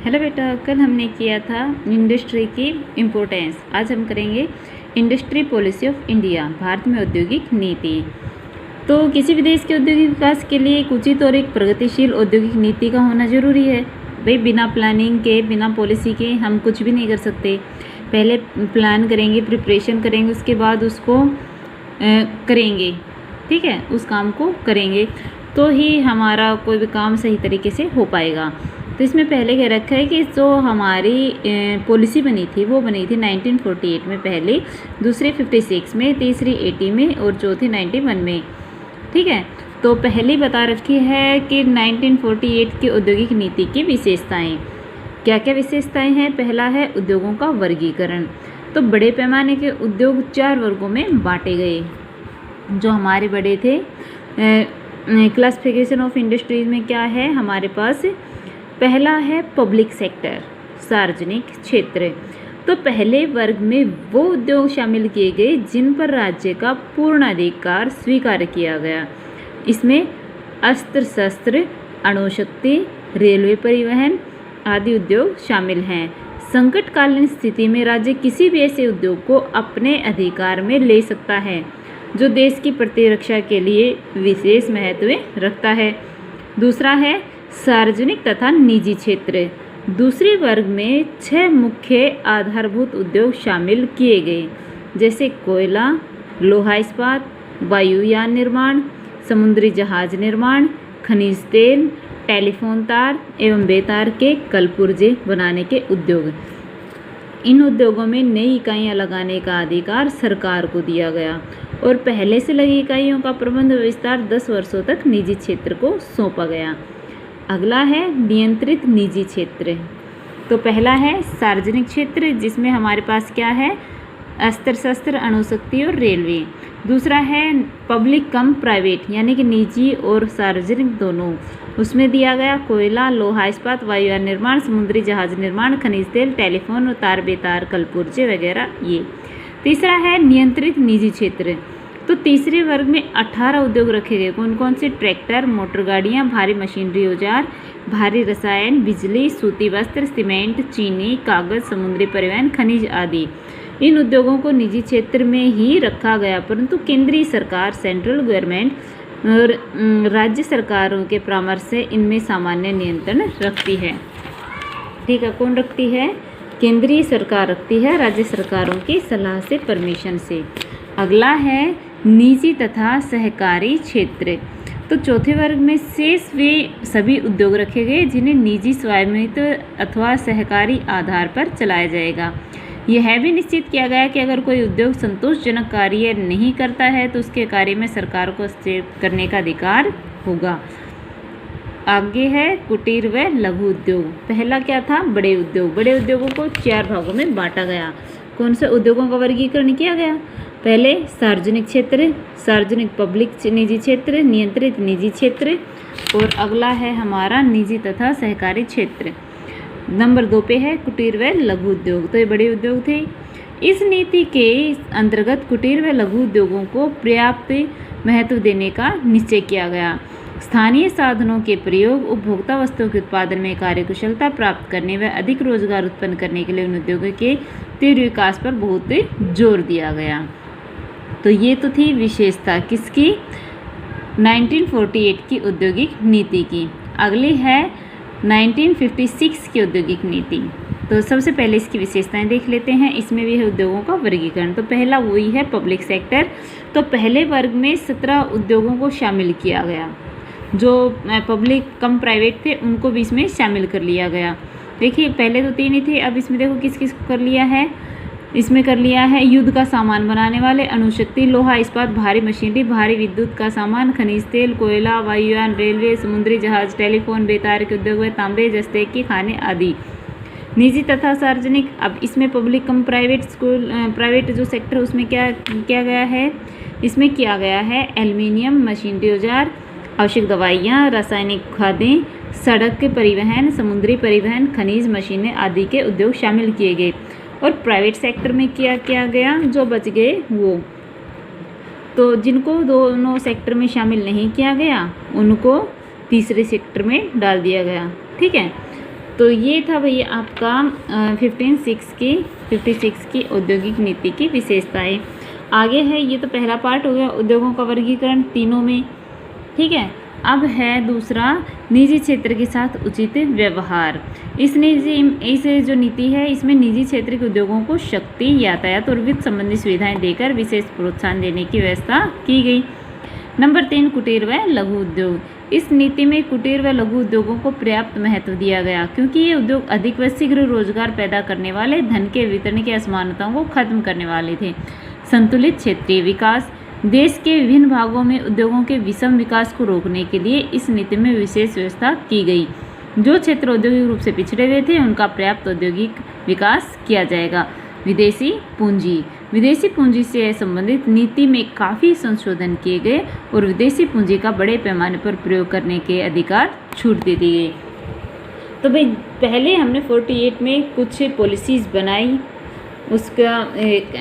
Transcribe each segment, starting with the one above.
Hello बेटा, कल हमने किया था इंडस्ट्री की इम्पोर्टेंस। आज हम करेंगे industry policy of India, Bharat में औद्योगिक नीति। तो किसी भी देश के औद्योगिक विकास के लिए एक उचित और एक प्रगतिशील औद्योगिक नीति का होना जरूरी है। भाई, बिना प्लानिंग के, बिना पॉलिसी के हम कुछ भी नहीं कर सकते। पहले प्लान करेंगे, प्रिपरेशन करेंगे, उसके बाद उसको करेंगे। ठीक है, उस काम को करेंगे तो ही हमारा कोई भी काम सही तरीके से हो पाएगा। तो इसमें पहले कह रखा है कि जो हमारी पॉलिसी बनी थी वो बनी थी 1948 में, पहले, दूसरी 56 में, तीसरी 80 में और चौथी 91 में। ठीक है, तो पहले बता रखी है कि 1948 की औद्योगिक नीति की विशेषताएं। क्या क्या विशेषताएं हैं? पहला है उद्योगों का वर्गीकरण। तो बड़े पैमाने के उद्योग 4 वर्गों में बांटे गए जो हमारे बड़े थे। क्लासिफिकेशन ऑफ इंडस्ट्रीज में क्या है हमारे पास? पहला है पब्लिक सेक्टर, सार्वजनिक क्षेत्र। तो पहले वर्ग में वो उद्योग शामिल किए गए जिन पर राज्य का पूर्ण अधिकार स्वीकार किया गया। इसमें अस्त्र शस्त्र, अणुशक्ति, रेलवे परिवहन आदि उद्योग शामिल हैं। संकटकालीन स्थिति में राज्य किसी भी ऐसे उद्योग को अपने अधिकार में ले सकता है जो देश की प्रतिरक्षा के लिए विशेष महत्व रखता है। दूसरा है सार्वजनिक तथा निजी क्षेत्र। दूसरे वर्ग में 6 मुख्य आधारभूत उद्योग शामिल किए गए, जैसे कोयला, लोहा इस्पात, वायुयान निर्माण, समुद्री जहाज निर्माण, खनिज तेल, टेलीफोन तार एवं बेतार के कलपुर्जे बनाने के उद्योग। इन उद्योगों में नई इकाइयां लगाने का अधिकार सरकार को दिया गया और पहले से लगी इकाइयों का प्रबंध विस्तार 10 वर्षों तक निजी क्षेत्र को सौंपा गया। अगला है नियंत्रित निजी क्षेत्र। तो पहला है सार्वजनिक क्षेत्र, जिसमें हमारे पास क्या है? अस्त्र शस्त्र, अणुशक्ति और रेलवे। दूसरा है पब्लिक कम प्राइवेट, यानी कि निजी और सार्वजनिक दोनों। उसमें दिया गया कोयला, लोहा इस्पात, वायुयान निर्माण, समुद्री जहाज निर्माण, खनिज तेल, टेलीफोन और तार बेतार कलपुर्जे वगैरह ये। तीसरा है नियंत्रित निजी क्षेत्र। तो तीसरे वर्ग में 18 उद्योग रखे गए। कौन कौन से? ट्रैक्टर, मोटर गाड़ियाँ, भारी मशीनरी औजार, भारी रसायन, बिजली, सूती वस्त्र, सीमेंट, चीनी, कागज, समुद्री परिवहन, खनिज आदि। इन उद्योगों को निजी क्षेत्र में ही रखा गया, परंतु केंद्रीय सरकार, सेंट्रल गवर्नमेंट और राज्य सरकारों के परामर्श से इनमें सामान्य नियंत्रण रखती है। ठीक है, कौन रखती है? केंद्रीय सरकार रखती है, राज्य सरकारों की सलाह से, परमिशन से। अगला है निजी तथा सहकारी क्षेत्र। तो चौथे वर्ग में शेष वे सभी उद्योग रखे गए जिन्हें निजी, स्वामित्व अथवा सहकारी आधार पर चलाया जाएगा। यह भी निश्चित किया गया कि अगर कोई उद्योग संतोषजनक कार्य नहीं करता है तो उसके कार्य में सरकार को हस्तक्षेप करने का अधिकार होगा। आगे है कुटीर व लघु उद्योग। पहला क्या था? बड़े उद्योग। बड़े उद्योगों को 4 भागों में बांटा गया। कौन से उद्योगों का वर्गीकरण किया गया? पहले सार्वजनिक क्षेत्र, सार्वजनिक पब्लिक निजी क्षेत्र, नियंत्रित निजी क्षेत्र और अगला है हमारा निजी तथा सहकारी क्षेत्र। नंबर 2 पे है कुटीर व लघु उद्योग। तो ये बड़े उद्योग थे। इस नीति के अंतर्गत कुटीर व लघु उद्योगों को पर्याप्त महत्व देने का निश्चय किया गया। स्थानीय साधनों के प्रयोग, उपभोक्ता वस्तुओं के उत्पादन में कार्यकुशलता प्राप्त करने व अधिक रोजगार उत्पन्न करने के लिए उन उद्योगों के तीव्र विकास पर बहुत जोर दिया गया। तो ये तो थी विशेषता किसकी? 1948 की औद्योगिक नीति की। अगली है 1956 की औद्योगिक नीति। तो सबसे पहले इसकी विशेषताएं देख लेते हैं। इसमें भी है उद्योगों का वर्गीकरण। तो पहला वही है पब्लिक सेक्टर। तो पहले वर्ग में 17 उद्योगों को शामिल किया गया। जो पब्लिक कम प्राइवेट थे उनको भी इसमें शामिल कर लिया गया। देखिए, पहले तो 3 ही थे, अब इसमें देखो किस किस को कर लिया है। इसमें कर लिया है युद्ध का सामान बनाने वाले, अणुशक्ति, लोहा इस्पात, भारी मशीनरी, भारी विद्युत का सामान, खनिज तेल, कोयला, वायुयान, रेलवे, समुद्री जहाज, टेलीफोन, बेतार के उद्योग व तांबे जस्ते के खाने आदि। निजी तथा सार्वजनिक। अब इसमें पब्लिक कम प्राइवेट स्कूल, प्राइवेट जो सेक्टर उसमें क्या किया गया है? इसमें किया गया है एल्युमिनियम, मशीनरी औजार, आवश्यक दवाइयाँ, रासायनिक खादें, सड़क के परिवहन, समुद्री परिवहन, खनिज मशीनें आदि के उद्योग शामिल किए गए। और प्राइवेट सेक्टर में क्या किया गया? जो बच गए वो, तो जिनको दोनों सेक्टर में शामिल नहीं किया गया उनको तीसरे सेक्टर में डाल दिया गया। ठीक है, तो ये था भैया आपका 56 की औद्योगिक नीति की विशेषताएं। आगे है, ये तो पहला पार्ट हो गया उद्योगों का वर्गीकरण तीनों में, ठीक है। अब है दूसरा, निजी क्षेत्र के साथ उचित व्यवहार। इस जो नीति है, इसमें निजी क्षेत्र के उद्योगों को शक्ति, यातायात और वित्त संबंधी सुविधाएं देकर विशेष प्रोत्साहन देने की व्यवस्था की गई। नंबर 3, कुटीर व लघु उद्योग। इस नीति में कुटीर व लघु उद्योगों को पर्याप्त महत्व दिया गया, क्योंकि ये उद्योग अधिक व शीघ्र रोजगार पैदा करने वाले, धन के वितरण की असमानताओं को खत्म करने वाले थे। संतुलित क्षेत्रीय विकास। देश के विभिन्न भागों में उद्योगों के विषम विकास को रोकने के लिए इस नीति में विशेष व्यवस्था की गई। जो क्षेत्र औद्योगिक रूप से पिछड़े हुए थे, उनका पर्याप्त औद्योगिक विकास किया जाएगा। विदेशी पूंजी। विदेशी पूंजी से संबंधित नीति में काफ़ी संशोधन किए गए और विदेशी पूंजी का बड़े पैमाने पर प्रयोग करने के अधिकार छूट दे दी गई। तो भाई पहले हमने 48 में कुछ पॉलिसीज़ बनाई, उसका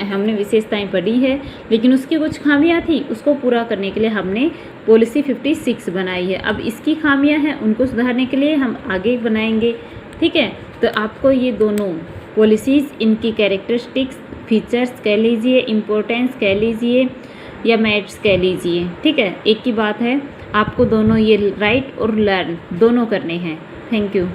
हमने विशेषताएं पढ़ी है, लेकिन उसकी कुछ खामियां थी, उसको पूरा करने के लिए हमने पॉलिसी 56 बनाई है। अब इसकी खामियां हैं, उनको सुधारने के लिए हम आगे बनाएंगे, ठीक है। तो आपको ये दोनों पॉलिसीज़, इनकी कैरेक्टरिस्टिक्स, फीचर्स कह लीजिए, इम्पोर्टेंस कह लीजिए या मेरिट्स कह लीजिए, ठीक है। एक की बात है, आपको दोनों ये राइट और लर्न दोनों करने हैं। Thank you.